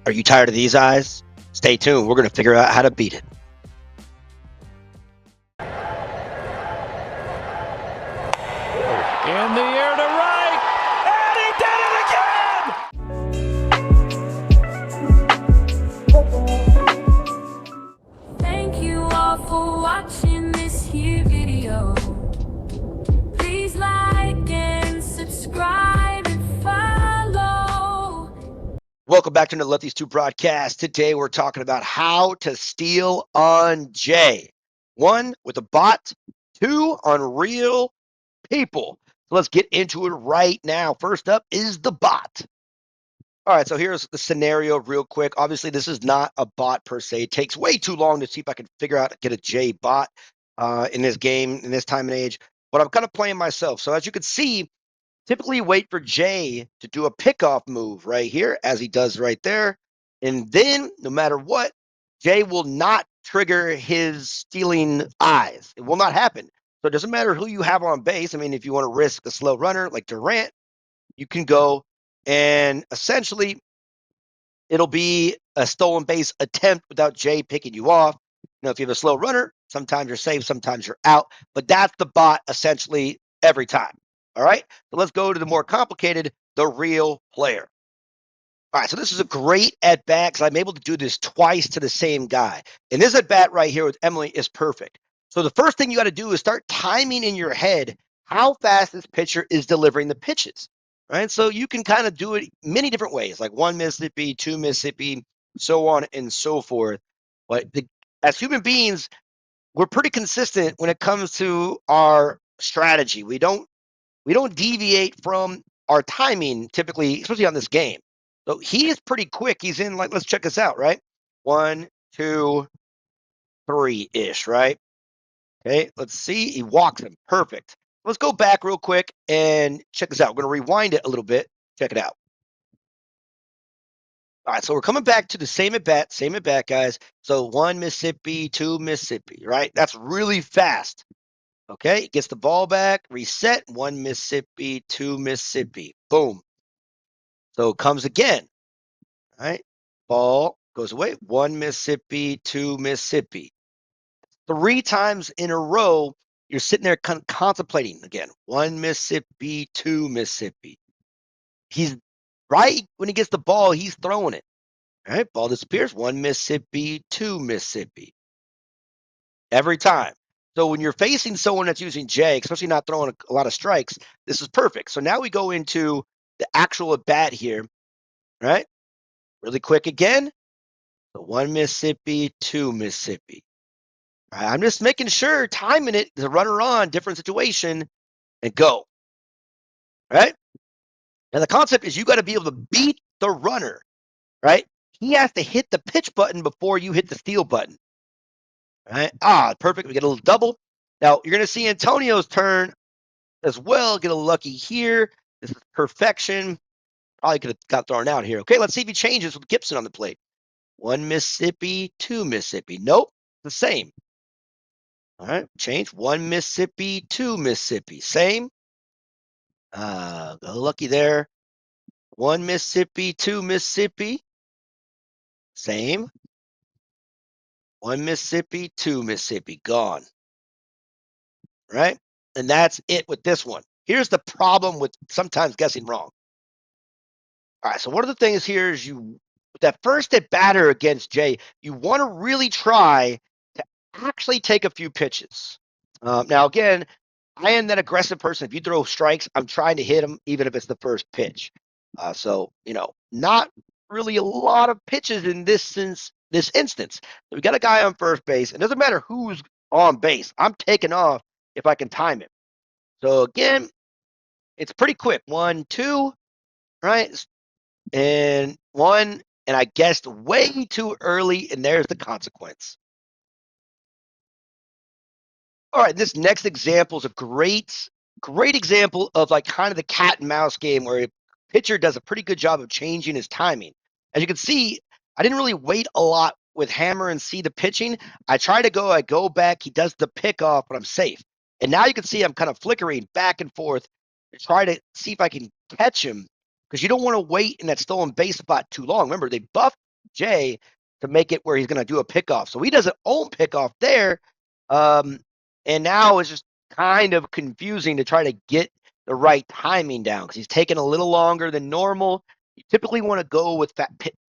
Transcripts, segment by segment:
Are you tired of these eyes? Stay tuned. We're going to figure out how to beat it. In the air to right, and he did it again! Thank you all for watching this here video. Please like and subscribe and follow. Welcome back to the Let These Two broadcast. Today we're talking about how to steal on Jay. 1, with a bot. 2, on real people. So let's get into it right now. First up is the bot. All right, so here's the scenario real quick. Obviously, this is not a bot per se. It takes way too long to see if I can figure out get a J bot in this game, in this time and age. But I'm kind of playing myself. So as you can see, typically wait for Jay to do a pickoff move right here, as he does right there. And then, no matter what, Jay will not trigger his stealing eyes. It will not happen. So it doesn't matter who you have on base. I mean, if you want to risk a slow runner like Durant, you can go and essentially it'll be a stolen base attempt without Jay picking you off. You know, if you have a slow runner, sometimes you're safe, sometimes you're out. But that's the bot essentially every time. All right. So let's go to the more complicated, the real player. All right, so this is a great at bat because I'm able to do this twice to the same guy. And this at bat right here with Emily is perfect. So the first thing you got to do is start timing in your head how fast this pitcher is delivering the pitches, right? So you can kind of do it many different ways, like 1 Mississippi, 2 Mississippi, so on and so forth. But as human beings, we're pretty consistent when it comes to our strategy. We don't deviate from our timing typically, especially on this game. So he is pretty quick. He's in, like, let's check this out, right? 1, 2, 3-ish, right? Okay, let's see. He walks him. Perfect. Let's go back real quick and check this out. We're going to rewind it a little bit. Check it out. All right, so we're coming back to the same at bat, guys. So 1 Mississippi, 2 Mississippi, right? That's really fast. Okay, gets the ball back, reset, 1 Mississippi, 2 Mississippi. Boom. So it comes again. All right, ball goes away, 1 Mississippi, 2 Mississippi. 3 times in a row, you're sitting there contemplating again. 1 Mississippi, 2 Mississippi. He's right when he gets the ball, he's throwing it. All right, ball disappears, 1 Mississippi, 2 Mississippi. Every time. So when you're facing someone that's using J, especially not throwing a lot of strikes, this is perfect. So now we go into the actual at bat here, right? Really quick again. So 1 Mississippi, 2 Mississippi. Right, I'm just making sure, timing it, the runner on, different situation, and go. Right? And the concept is you got to be able to beat the runner, right? He has to hit the pitch button before you hit the steal button. Right? Perfect. We get a little double. Now, you're going to see Antonio's turn as well. Get a lucky here. This is perfection. Probably could have got thrown out here. Okay, let's see if he changes with Gibson on the plate. 1 Mississippi, 2 Mississippi. Nope, the same. All right, change. 1 Mississippi, 2 Mississippi. Same. Got lucky there. 1 Mississippi, 2 Mississippi. Same. 1 Mississippi, 2 Mississippi. Gone. Right? And that's it with this one. Here's the problem with sometimes guessing wrong. All right, so one of the things here is with that first at batter against Jay, you want to really try to actually take a few pitches. Now, again, I am that aggressive person. If you throw strikes, I'm trying to hit them, even if it's the first pitch. So, not really a lot of pitches in this instance. So we got a guy on first base. It doesn't matter who's on base. I'm taking off if I can time it. So, again, it's pretty quick. 1, 2, right? And 1, and I guessed way too early, and there's the consequence. All right, this next example is a great example of like kind of the cat and mouse game where a pitcher does a pretty good job of changing his timing. As you can see, I didn't really wait a lot with hammer and see the pitching. I go back, he does the pickoff, but I'm safe. And now you can see I'm kind of flickering back and forth to try to see if I can catch him because you don't want to wait in that stolen base spot too long. Remember, they buffed Jay to make it where he's going to do a pickoff. So he does an own pickoff there. And now it's just kind of confusing to try to get the right timing down because he's taking a little longer than normal. You typically want to go with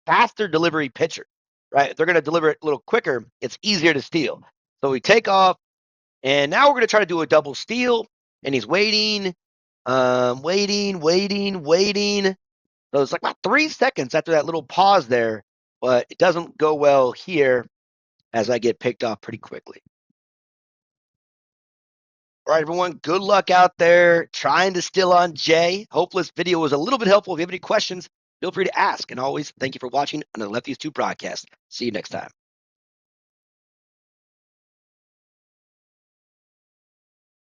faster delivery pitcher, right? If they're going to deliver it a little quicker, it's easier to steal. So we take off, and now we're going to try to do a double steal, and he's waiting, waiting. So it's like about 3 seconds after that little pause there, but it doesn't go well here as I get picked off pretty quickly. All right, everyone, good luck out there trying to steal on Jay. Hopefully this video was a little bit helpful. If you have any questions, feel free to ask. And always, thank you for watching another Lefties 2 broadcast. See you next time.